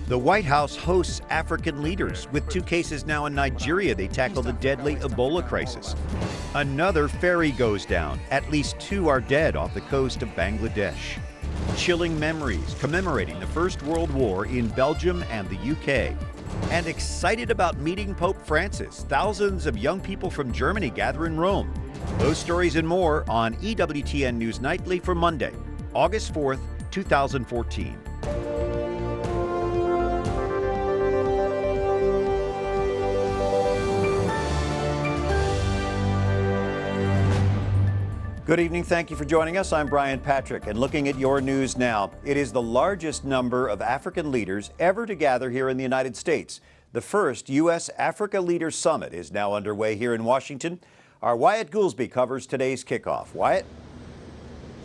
The White House hosts African leaders. With 2 cases now in Nigeria, they tackle the deadly Ebola crisis. Another ferry goes down. At least 2 are dead off the coast of Bangladesh. Chilling memories commemorating the First World War in Belgium and the UK. And excited about meeting Pope Francis. Thousands of young people from Germany gather in Rome. Those stories and more on EWTN News Nightly for Monday, August 4th, 2014. Good evening. Thank you for joining us. I'm Brian Patrick, and looking at your news now, it is the largest number of African leaders ever to gather here in the United States. The first U.S. Africa Leaders Summit is now underway here in Washington. Our Wyatt Goolsby covers today's kickoff. Wyatt?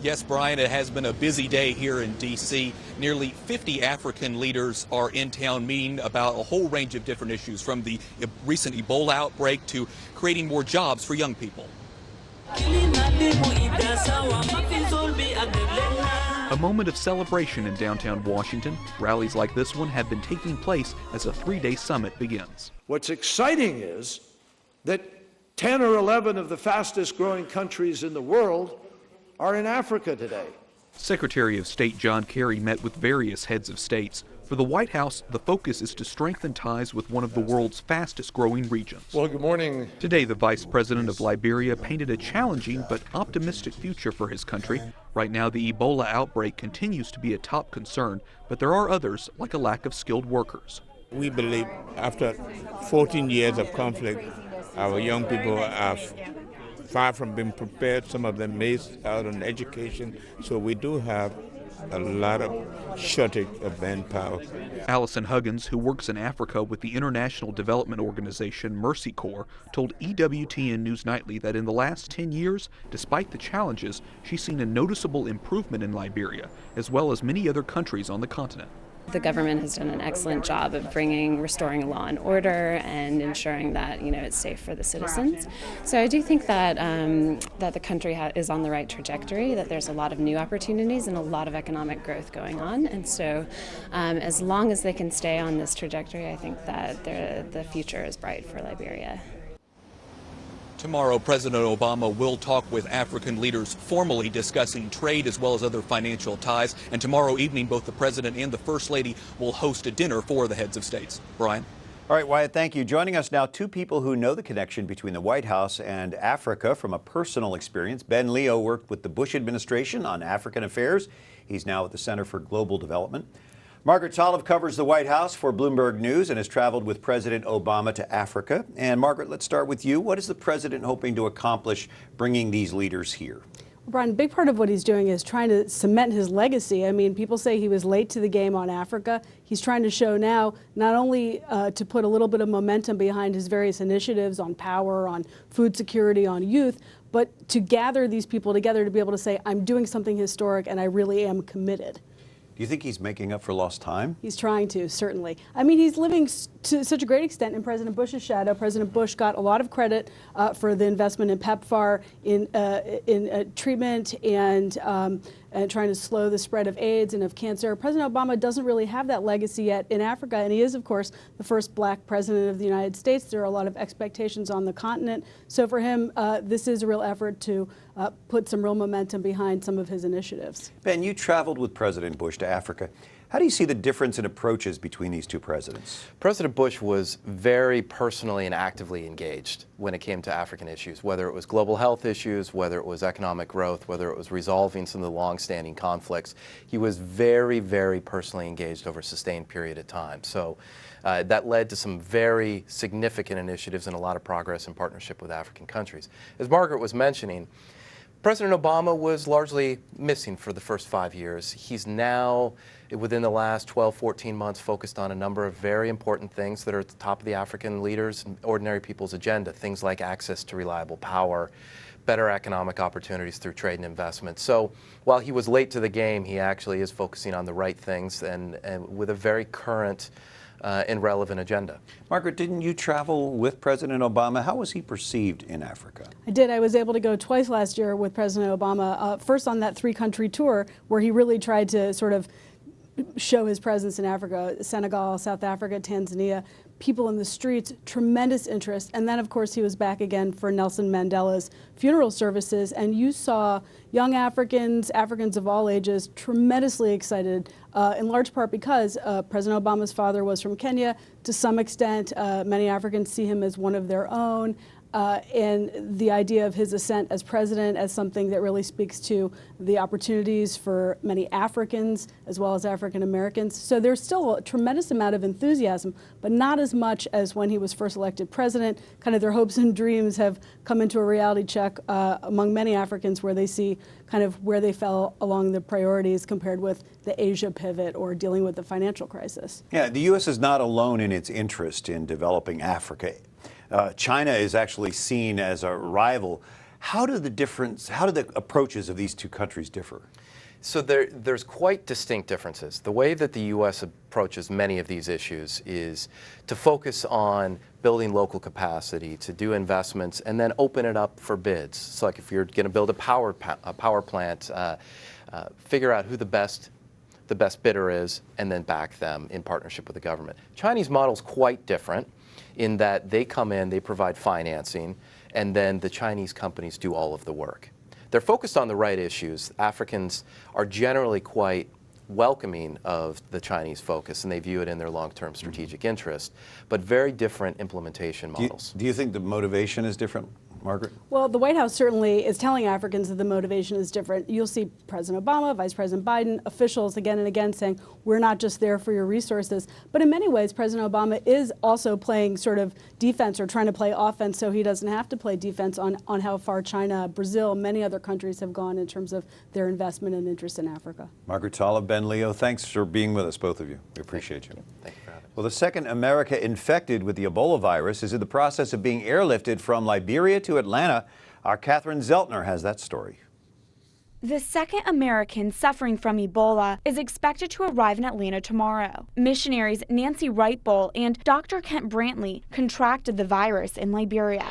Yes, Brian, it has been a busy day here in D.C. Nearly 50 African leaders are in town meeting about a whole range of different issues, from the recent Ebola outbreak to creating more jobs for young people. A moment of celebration in downtown Washington. Rallies like this one have been taking place as a 3-day summit begins. What's exciting is that 10 or 11 of the fastest growing countries in the world are in Africa today. Secretary of State John Kerry met with various heads of states. For the White House, the focus is to strengthen ties with one of the world's fastest growing regions. Well, good morning. Today, the Vice President of Liberia painted a challenging but optimistic future for his country. Right now, the Ebola outbreak continues to be a top concern, but there are others, like a lack of skilled workers. We believe after 14 years of conflict, our young people are far from being prepared. Some of them missed out on education, so we do have a lot of shortage of manpower. Allison Huggins, who works in Africa with the international development organization Mercy Corps, told EWTN News Nightly that in the last 10 years, despite the challenges, she's seen a noticeable improvement in Liberia, as well as many other countries on the continent. The government has done an excellent job of restoring law and order and ensuring that it's safe for the citizens. So I do think that that the country is on the right trajectory. That there's a lot of new opportunities and a lot of economic growth going on. And so, as long as they can stay on this trajectory, I think that the future is bright for Liberia. Tomorrow, President Obama will talk with African leaders formally discussing trade as well as other financial ties. And tomorrow evening, both the President and the First Lady will host a dinner for the heads of states. Brian? All right, Wyatt, thank you. Joining us now, 2 people who know the connection between the White House and Africa from a personal experience. Ben Leo worked with the Bush administration on African affairs. He's now at the Center for Global Development. Margaret Talev covers the White House for Bloomberg News and has traveled with President Obama to Africa. And Margaret, let's start with you. What is the president hoping to accomplish bringing these leaders here? Brian, a big part of what he's doing is trying to cement his legacy. I mean, people say he was late to the game on Africa. He's trying to show now not only to put a little bit of momentum behind his various initiatives on power, on food security, on youth, but to gather these people together to be able to say, I'm doing something historic and I really am committed. Do you think he's making up for lost time? He's trying to, certainly. I mean, he's living to such a great extent in President Bush's shadow. President Bush got a lot of credit for the investment in PEPFAR, in treatment and trying to slow the spread of AIDS and of cancer. President Obama doesn't really have that legacy yet in Africa, and he is, of course, the first black president of the United States. There are a lot of expectations on the continent. So for him, this is a real effort to put some real momentum behind some of his initiatives. Ben, you traveled with President Bush to Africa. How do you see the difference in approaches between these 2 presidents? President Bush was very personally and actively engaged when it came to African issues, whether it was global health issues, whether it was economic growth, whether it was resolving some of the long-standing conflicts. He was very, very personally engaged over a sustained period of time. So that led to some very significant initiatives and a lot of progress in partnership with African countries. As Margaret was mentioning, President Obama was largely missing for the first 5 years. He's now, within the last 12, 14 months, focused on a number of very important things that are at the top of the African leaders and ordinary people's agenda, things like access to reliable power, better economic opportunities through trade and investment. So while he was late to the game, he actually is focusing on the right things and with a very current and relevant agenda. Margaret, didn't you travel with President Obama? How was he perceived in Africa? I did. I was able to go twice last year with President Obama, first on that 3-country tour where he really tried to sort of show his presence in Africa, Senegal, South Africa, Tanzania, people in the streets, tremendous interest. And then, of course, he was back again for Nelson Mandela's funeral services. And you saw young Africans, Africans of all ages, tremendously excited, in large part because President Obama's father was from Kenya. To some extent, many Africans see him as one of their own. And the idea of his ascent as president as something that really speaks to the opportunities for many Africans as well as African Americans. So there's still a tremendous amount of enthusiasm, but not as much as when he was first elected president. Kind of their hopes and dreams have come into a reality check among many Africans, where they see kind of where they fell along the priorities compared with the Asia pivot or dealing with the financial crisis. Yeah, the U.S. is not alone in its interest in developing Africa. China is actually seen as a rival. How do the approaches of these two countries differ? So there's quite distinct differences. The way that the U.S. approaches many of these issues is to focus on building local capacity, to do investments, and then open it up for bids. So like if you're going to build a power plant, figure out who the best bidder is, and then back them in partnership with the government. Chinese model is quite different in that they come in, they provide financing, and then the Chinese companies do all of the work. They're focused on the right issues. Africans are generally quite welcoming of the Chinese focus, and they view it in their long-term strategic interest, but very different implementation models. Do you think the motivation is different, Margaret? Well, the White House certainly is telling Africans that the motivation is different. You'll see President Obama, Vice President Biden, officials again and again saying, we're not just there for your resources. But in many ways, President Obama is also playing sort of defense or trying to play offense so he doesn't have to play defense on how far China, Brazil, many other countries have gone in terms of their investment and interest in Africa. Margaret, Talev, Ben Leo, thanks for being with us, both of you. We appreciate you. Thank you for having us. Well, the second America infected with the Ebola virus is in the process of being airlifted from Liberia to Atlanta. Our Catherine Zeltner has that story. The second American suffering from Ebola is expected to arrive in Atlanta tomorrow. Missionaries Nancy Wright-Bull and Dr. Kent Brantley contracted the virus in Liberia.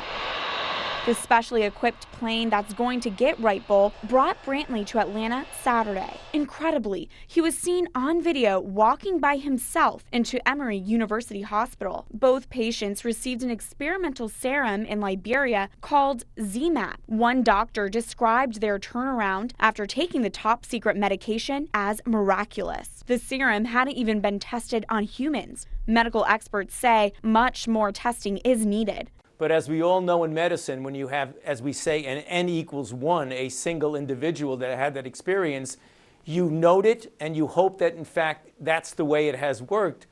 The specially equipped plane that's going to get Wright-Bull brought Brantley to Atlanta Saturday. Incredibly, he was seen on video walking by himself into Emory University Hospital. Both patients received an experimental serum in Liberia called ZMapp. One doctor described their turnaround after taking the top-secret medication as miraculous. The serum hadn't even been tested on humans. Medical experts say much more testing is needed. But as we all know in medicine, when you have, as we say, an N=1, a single individual that had that experience, you note it and you hope that, in fact, that's the way it has worked.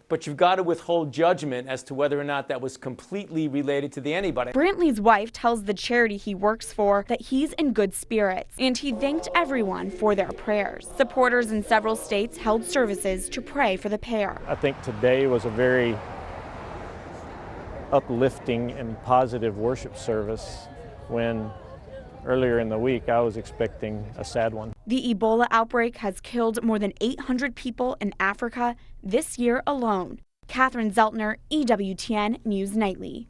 But you've got to withhold judgment as to whether or not that was completely related to the antibody. Brantley's wife tells the charity he works for that he's in good spirits, and he thanked everyone for their prayers. Supporters in several states held services to pray for the pair. I think today was a very uplifting and positive worship service when earlier in the week I was expecting a sad one. The Ebola outbreak has killed more than 800 people in Africa this year alone. Catherine Zeltner, EWTN News Nightly.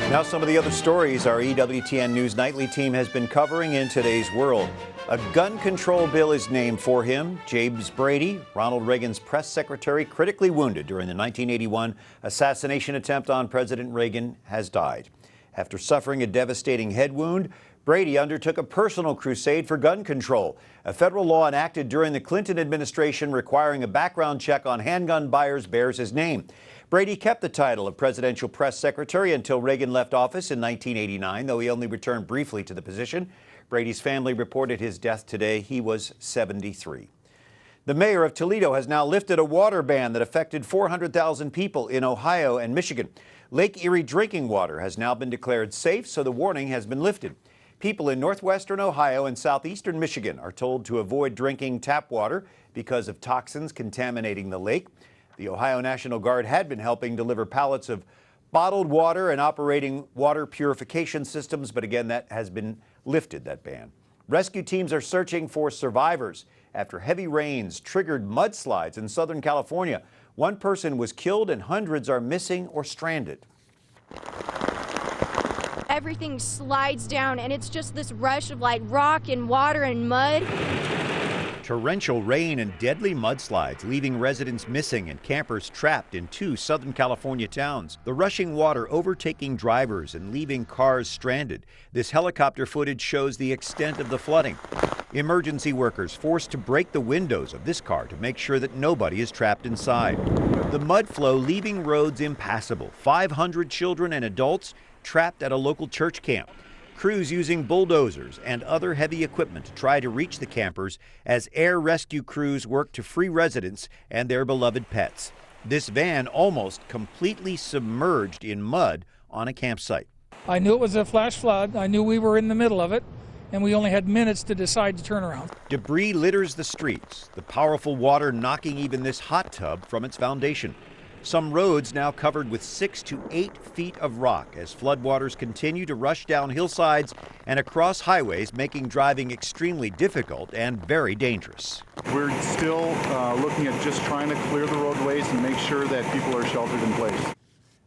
Now some of the other stories our EWTN News Nightly team has been covering in today's world. A gun control bill is named for him. James Brady, Ronald Reagan's press secretary, critically wounded during the 1981 assassination attempt on President Reagan, has died. After suffering a devastating head wound, Brady undertook a personal crusade for gun control, a federal law enacted during the Clinton administration requiring a background check on handgun buyers bears his name. Brady kept the title of presidential press secretary until Reagan left office in 1989, though he only returned briefly to the position. Brady's family reported his death today. He was 73. The mayor of Toledo has now lifted a water ban that affected 400,000 people in Ohio and Michigan. Lake Erie drinking water has now been declared safe, so the warning has been lifted. People in northwestern Ohio and southeastern Michigan are told to avoid drinking tap water because of toxins contaminating the lake. The Ohio National Guard had been helping deliver pallets of bottled water and operating water purification systems, but again, that has been lifted, that ban. Rescue teams are searching for survivors after heavy rains triggered mudslides in Southern California. One person was killed and hundreds are missing or stranded. everything slides down, and it's just this rush of like rock and water and mud. Torrential rain and deadly mudslides, leaving residents missing and campers trapped in 2 Southern California towns. The rushing water overtaking drivers and leaving cars stranded. This helicopter footage shows the extent of the flooding. Emergency workers forced to break the windows of this car to make sure that nobody is trapped inside. The mud flow leaving roads impassable. 500 children and adults trapped at a local church camp. Crews using bulldozers and other heavy equipment to try to reach the campers as air rescue crews work to free residents and their beloved pets. This van almost completely submerged in mud on a campsite. I knew it was a flash flood. I knew we were in the middle of it, and we only had minutes to decide to turn around. Debris litters the streets, the powerful water knocking even this hot tub from its foundation. Some roads now covered with 6 to 8 feet of rock as floodwaters continue to rush down hillsides and across highways, making driving extremely difficult and very dangerous. We're still looking at just trying to clear the roadways and make sure that people are sheltered in place.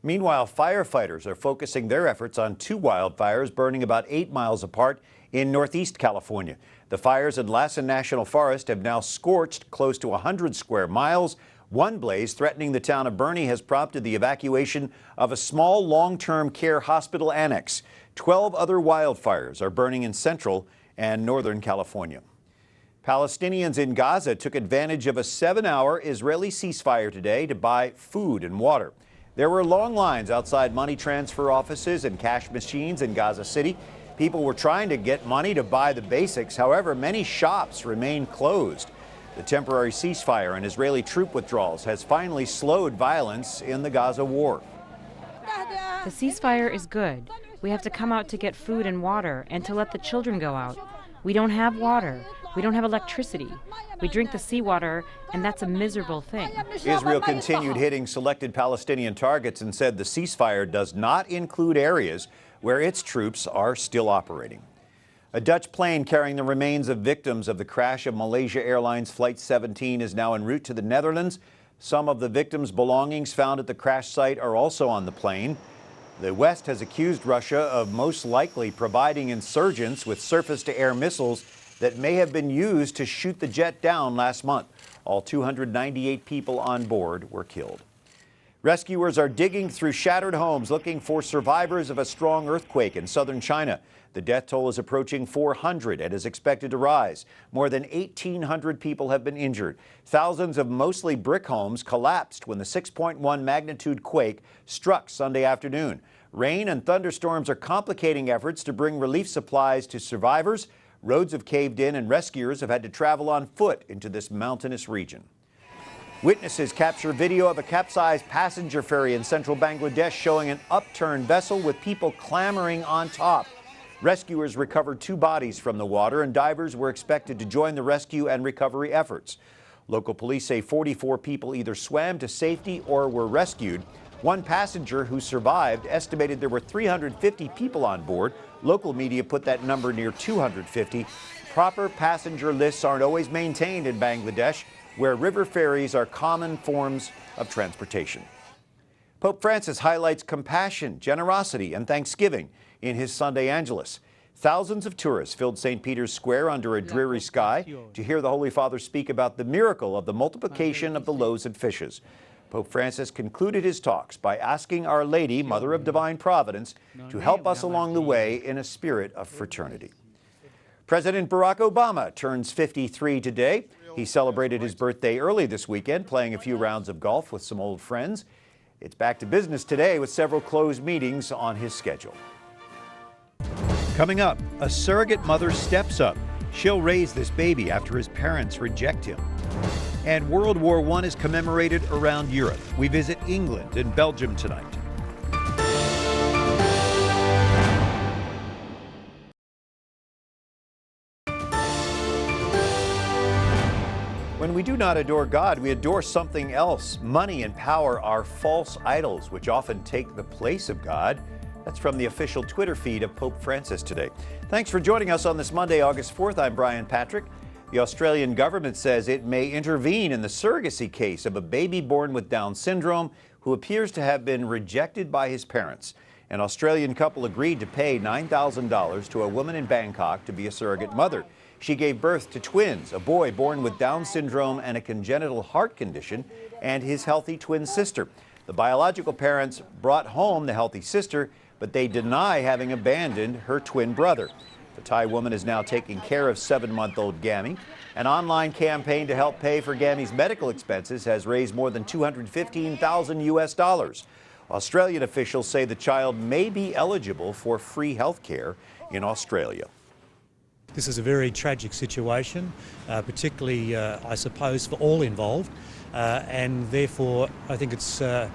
Meanwhile, firefighters are focusing their efforts on 2 wildfires burning about 8 miles apart in northeast California. The fires in Lassen National Forest have now scorched close to 100 square miles. One blaze threatening the town of Bernie has prompted the evacuation of a small long-term care hospital annex. 12 other wildfires are burning in central and northern California. Palestinians in Gaza took advantage of a 7-hour Israeli ceasefire today to buy food and water. There were long lines outside money transfer offices and cash machines in Gaza City. People were trying to get money to buy the basics. However, many shops remain closed. The temporary ceasefire and Israeli troop withdrawals has finally slowed violence in the Gaza war. The ceasefire is good. We have to come out to get food and water and to let the children go out. We don't have water. We don't have electricity. We drink the seawater, and that's a miserable thing. Israel continued hitting selected Palestinian targets and said the ceasefire does not include areas where its troops are still operating. A Dutch plane carrying the remains of victims of the crash of Malaysia Airlines Flight 17 is now en route to the Netherlands. Some of the victims' belongings found at the crash site are also on the plane. The West has accused Russia of most likely providing insurgents with surface-to-air missiles that may have been used to shoot the jet down last month. All 298 people on board were killed. Rescuers are digging through shattered homes looking for survivors of a strong earthquake in southern China. The death toll is approaching 400 and is expected to rise. More than 1,800 people have been injured. Thousands of mostly brick homes collapsed when the 6.1 magnitude quake struck Sunday afternoon. Rain and thunderstorms are complicating efforts to bring relief supplies to survivors. Roads have caved in and rescuers have had to travel on foot into this mountainous region. Witnesses capture video of a capsized passenger ferry in central Bangladesh showing an upturned vessel with people clambering on top. Rescuers recovered 2 bodies from the water, and divers were expected to join the rescue and recovery efforts. Local police say 44 people either swam to safety or were rescued. One passenger who survived estimated there were 350 people on board. Local media put that number near 250. Proper passenger lists aren't always maintained in Bangladesh, where river ferries are common forms of transportation. Pope Francis highlights compassion, generosity, and thanksgiving in his Sunday Angelus. Thousands of tourists filled St. Peter's Square under a dreary sky to hear the Holy Father speak about the miracle of the multiplication of the loaves and fishes. Pope Francis concluded his talks by asking Our Lady, Mother of Divine Providence, to help us along the way in a spirit of fraternity. President Barack Obama turns 53 today. He celebrated his birthday early this weekend, playing a few rounds of golf with some old friends. It's back to business today with several closed meetings on his schedule. Coming up, a surrogate mother steps up. She'll raise this baby after his parents reject him. And World War I is commemorated around Europe. We visit England and Belgium tonight. When we do not adore God, we adore something else. Money and power are false idols, which often take the place of God. That's from the official Twitter feed of Pope Francis today. Thanks for joining us on this Monday, August 4th. I'm Brian Patrick. The Australian government says it may intervene in the surrogacy case of a baby born with Down syndrome who appears to have been rejected by his parents. An Australian couple agreed to pay $9,000 to a woman in Bangkok to be a surrogate mother. She gave birth to twins, a boy born with Down syndrome and a congenital heart condition, and his healthy twin sister. The biological parents brought home the healthy sister, but they deny having abandoned her twin brother. The Thai woman is now taking care of 7-month-old Gammy. An online campaign to help pay for Gammy's medical expenses has raised more than $215,000 US. Australian officials say the child may be eligible for free health care in Australia. This is a very tragic situation, particularly, I suppose, for all involved, and therefore I think it's a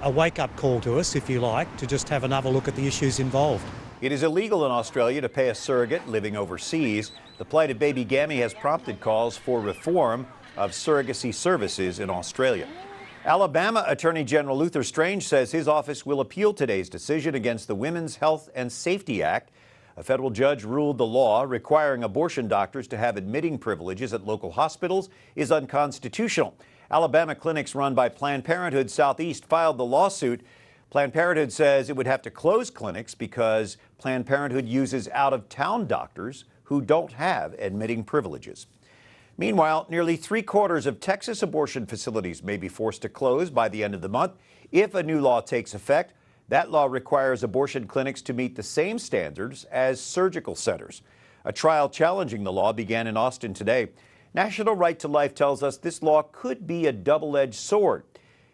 wake-up call to us, if you like, to just have another look at the issues involved. It is illegal in Australia to pay a surrogate living overseas. The plight of baby Gammy has prompted calls for reform of surrogacy services in Australia. Alabama Attorney General Luther Strange says his office will appeal today's decision against the Women's Health and Safety Act. A federal judge ruled the law requiring abortion doctors to have admitting privileges at local hospitals is unconstitutional. Alabama clinics run by Planned Parenthood Southeast filed the lawsuit. Planned Parenthood says it would have to close clinics because Planned Parenthood uses out-of-town doctors who don't have admitting privileges. Meanwhile, nearly 3/4 of Texas abortion facilities may be forced to close by the end of the month if a new law takes effect. That law requires abortion clinics to meet the same standards as surgical centers. A trial challenging the law began in Austin today. National Right to Life tells us this law could be a double-edged sword.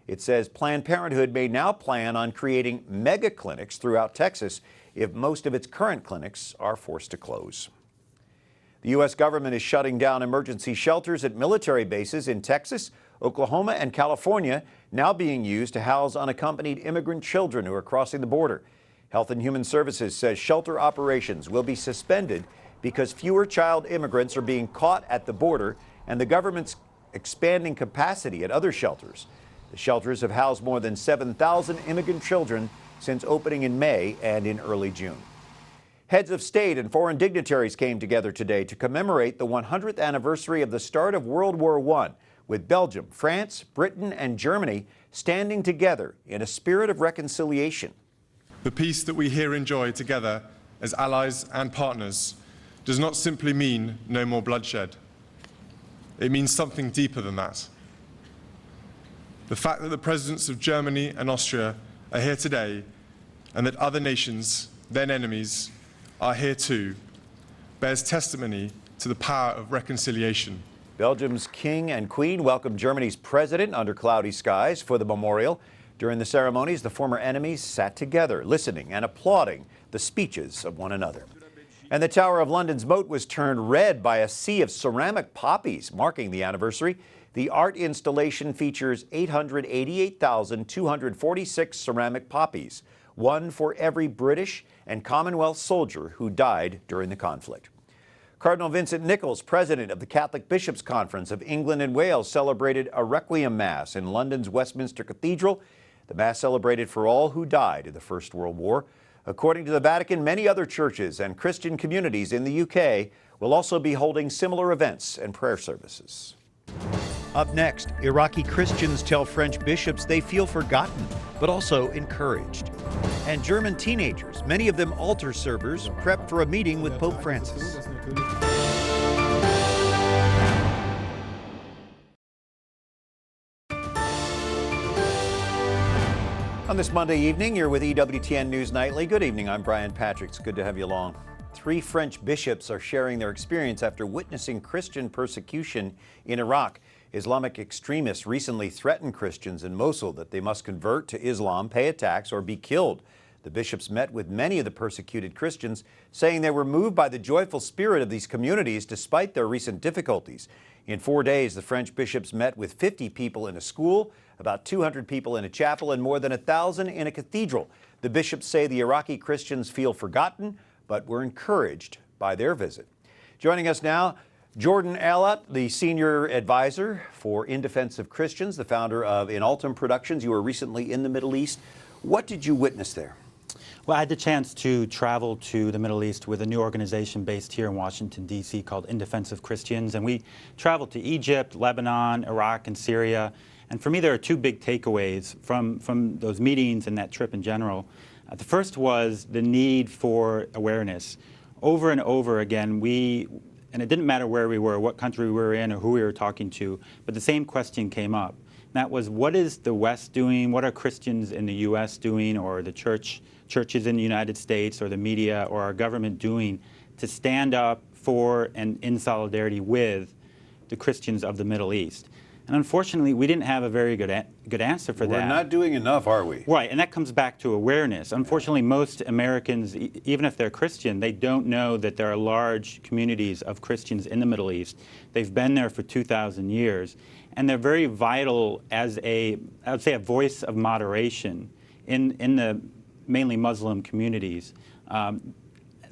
It says Planned Parenthood may now plan on creating mega clinics throughout Texas if most of its current clinics are forced to close. The U.S. government is shutting down emergency shelters at military bases in Texas, Oklahoma, and California, now being used to house unaccompanied immigrant children who are crossing the border. Health and Human Services says shelter operations will be suspended because fewer child immigrants are being caught at the border and the government's expanding capacity at other shelters. The shelters have housed more than 7,000 immigrant children since opening in May and in early June. Heads of state and foreign dignitaries came together today to commemorate the 100th anniversary of the start of World War I, with Belgium, France, Britain, and Germany standing together in a spirit of reconciliation. The peace that we here enjoy together as allies and partners does not simply mean no more bloodshed. It means something deeper than that. The fact that the presidents of Germany and Austria are here today, and that other nations, then enemies, are here too, bears testimony to the power of reconciliation. Belgium's king and queen welcomed Germany's president under cloudy skies for the memorial. During the ceremonies, the former enemies sat together, listening and applauding the speeches of one another. And the Tower of London's moat was turned red by a sea of ceramic poppies, marking the anniversary. The art installation features 888,246 ceramic poppies, one for every British and Commonwealth soldier who died during the conflict. Cardinal Vincent Nichols, president of the Catholic Bishops' Conference of England and Wales, celebrated a Requiem Mass in London's Westminster Cathedral. The Mass celebrated for all who died in the First World War. According to the Vatican, many other churches and Christian communities in the UK will also be holding similar events and prayer services. Up next, Iraqi Christians tell French bishops they feel forgotten, but also encouraged. And German teenagers, many of them altar servers, prep for a meeting with Pope Francis. On this Monday evening, you're with EWTN News Nightly. Good evening, I'm Brian Patrick. It's good to have you along. 3 French bishops are sharing their experience after witnessing Christian persecution in Iraq. Islamic extremists recently threatened Christians in Mosul that they must convert to Islam, pay a tax, or be killed. The bishops met with many of the persecuted Christians, saying they were moved by the joyful spirit of these communities despite their recent difficulties. In 4 days, the French bishops met with 50 people in a school, about 200 people in a chapel, and more than 1,000 in a cathedral. The bishops say the Iraqi Christians feel forgotten, but were encouraged by their visit. Joining us now, Jordan Allott, the senior advisor for In Defense of Christians, the founder of In Altum Productions. You were recently in the Middle East. What did you witness there? Well, I had the chance to travel to the Middle East with a new organization based here in Washington, D.C. called In Defense of Christians. And we traveled to Egypt, Lebanon, Iraq, and Syria. And for me, there are 2 big takeaways from those meetings and that trip in general. The first was the need for awareness. Over and over again, and it didn't matter where we were, what country we were in, or who we were talking to, but the same question came up. And that was, what is the West doing? What are Christians in the U.S. doing, or the churches in the United States, or the media, or our government doing to stand up for and in solidarity with the Christians of the Middle East? And unfortunately, we didn't have a very good answer for that. We're not doing enough, are we? Right, and that comes back to awareness. Unfortunately, most Americans, even if they're Christian, they don't know that there are large communities of Christians in the Middle East. They've been there for 2,000 years, and they're very vital as I would say, a voice of moderation in the mainly Muslim communities.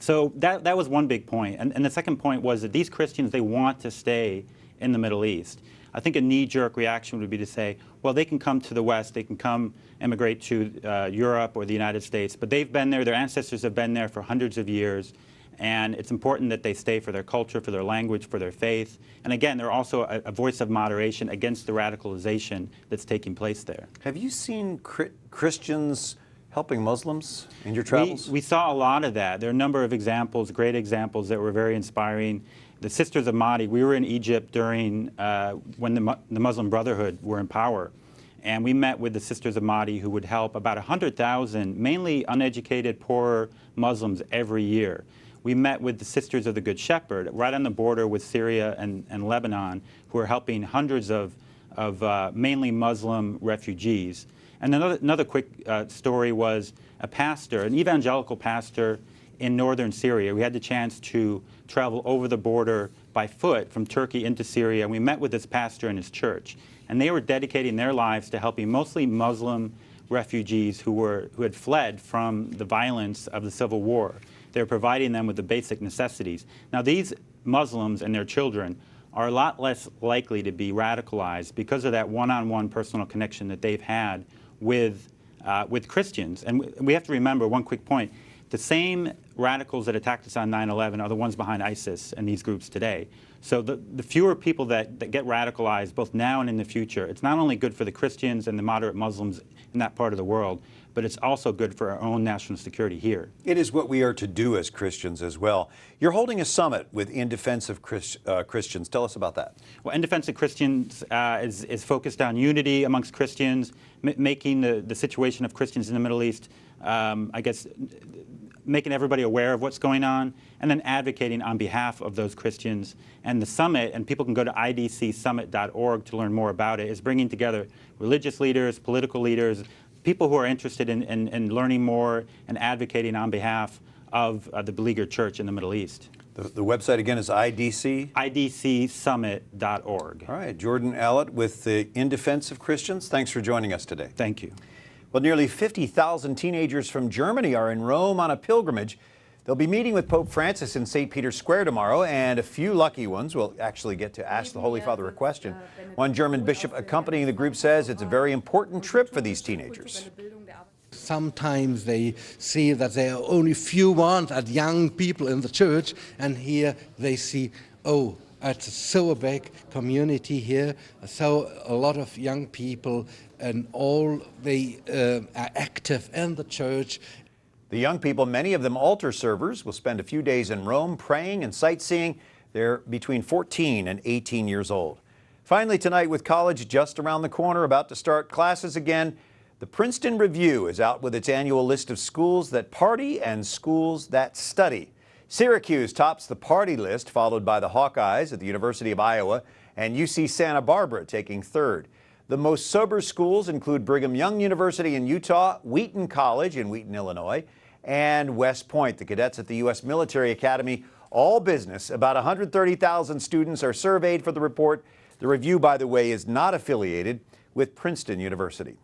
So that was one big point. And the second point was that these Christians, they want to stay in the Middle East. I think a knee-jerk reaction would be to say, well, they can come to the West, they can come immigrate to Europe or the United States, but they've been there, their ancestors have been there for hundreds of years, and it's important that they stay for their culture, for their language, for their faith. And again, they're also a voice of moderation against the radicalization that's taking place there. Have you seen Christians helping Muslims in your travels? We saw a lot of that. There are a number of examples, great examples that were very inspiring. The Sisters of Mahdi, we were in Egypt during when the Muslim Brotherhood were in power, and we met with the Sisters of Mahdi, who would help about 100,000 mainly uneducated, poor Muslims every year. We met with the Sisters of the Good Shepherd right on the border with Syria and Lebanon, who are helping hundreds of mainly Muslim refugees. And another quick story was a pastor, an evangelical pastor in northern Syria. We had the chance to travel over the border by foot from Turkey into Syria, and we met with this pastor and his church. And they were dedicating their lives to helping mostly Muslim refugees who had fled from the violence of the civil war. They were providing them with the basic necessities. Now, these Muslims and their children are a lot less likely to be radicalized because of that one-on-one personal connection that they've had with Christians. And we have to remember one quick point. The same radicals that attacked us on 9/11 are the ones behind ISIS and these groups today. So the fewer people that get radicalized, both now and in the future, it's not only good for the Christians and the moderate Muslims in that part of the world, but it's also good for our own national security here. It is what we are to do as Christians as well. You're holding a summit with In Defense of Christians. Tell us about that. Well, In Defense of Christians is focused on unity amongst Christians, making the situation of Christians in the Middle East, I guess, making everybody aware of what's going on, and then advocating on behalf of those Christians. And the summit, and people can go to idcsummit.org to learn more about it, is bringing together religious leaders, political leaders, people who are interested in learning more and advocating on behalf of the beleaguered church in the Middle East. The website again is IDC? idcsummit.org. All right, Jordan Allott with the In Defense of Christians. Thanks for joining us today. Thank you. Well, nearly 50,000 teenagers from Germany are in Rome on a pilgrimage. They'll be meeting with Pope Francis in St. Peter's Square tomorrow, and a few lucky ones will actually get to ask the Holy Father a question. One German bishop accompanying the group says it's a very important trip for these teenagers. Sometimes they see that there are only few ones at young people in the church, and here they see, oh, it's so a big community here, so a lot of young people, and all they are active in the church. The young people, many of them altar servers, will spend a few days in Rome praying and sightseeing. They're between 14 and 18 years old. Finally tonight, with college just around the corner, about to start classes again, the Princeton Review is out with its annual list of schools that party and schools that study. Syracuse tops the party list, followed by the Hawkeyes at the University of Iowa and UC Santa Barbara taking third. The most sober schools include Brigham Young University in Utah, Wheaton College in Wheaton, Illinois, and West Point, the cadets at the U.S. Military Academy. All business. About 130,000 students are surveyed for the report. The review, by the way, is not affiliated with Princeton University.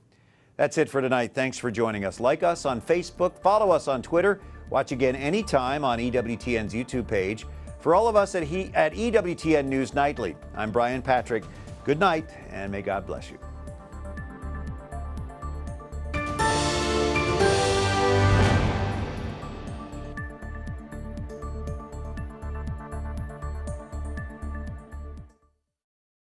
That's it for tonight. Thanks for joining us. Like us on Facebook, follow us on Twitter, watch again anytime on EWTN's YouTube page. For all of us at EWTN News Nightly, I'm Brian Patrick. Good night, and may God bless you.